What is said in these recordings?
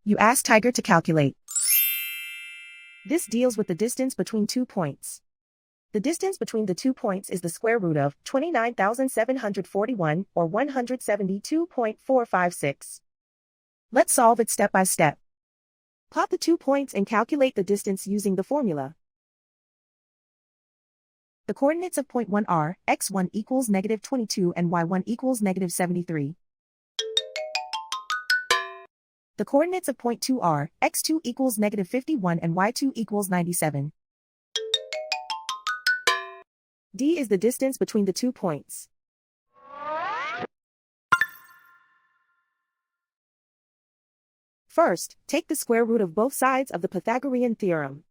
You ask Tiger to calculate. This deals with the distance between 2 points. The distance between the 2 points is the square root of 29,741 or 172.456. Let's solve it step by step. Plot the 2 points and calculate the distance using the formula. The coordinates of point 1 are x1 equals -22 and y1 equals -73. The coordinates of point 2 are x2 equals -51 and y2 equals 97. D is the distance between the 2 points. First, take the square root of both sides of the Pythagorean theorem.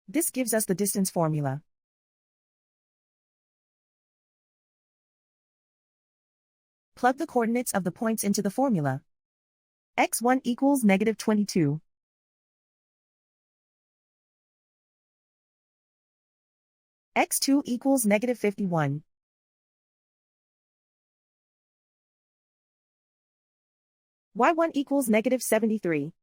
This gives us the distance formula. Plug the coordinates of the points into the formula. x1 equals -22. x2 equals -51. y1 equals -73.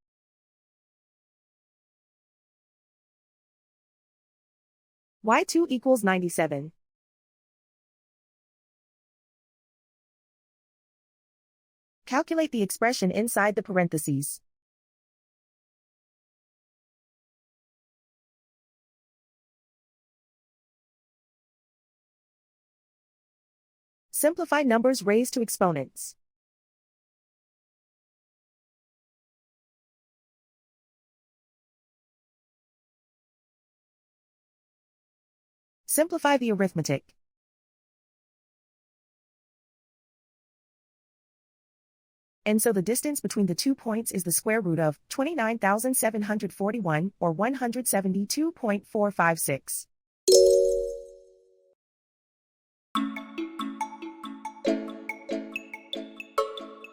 y2 equals 97. Calculate the expression inside the parentheses. Simplify numbers raised to exponents. Simplify the arithmetic. And so the distance between the 2 points is the square root of 29,741 or 172.456.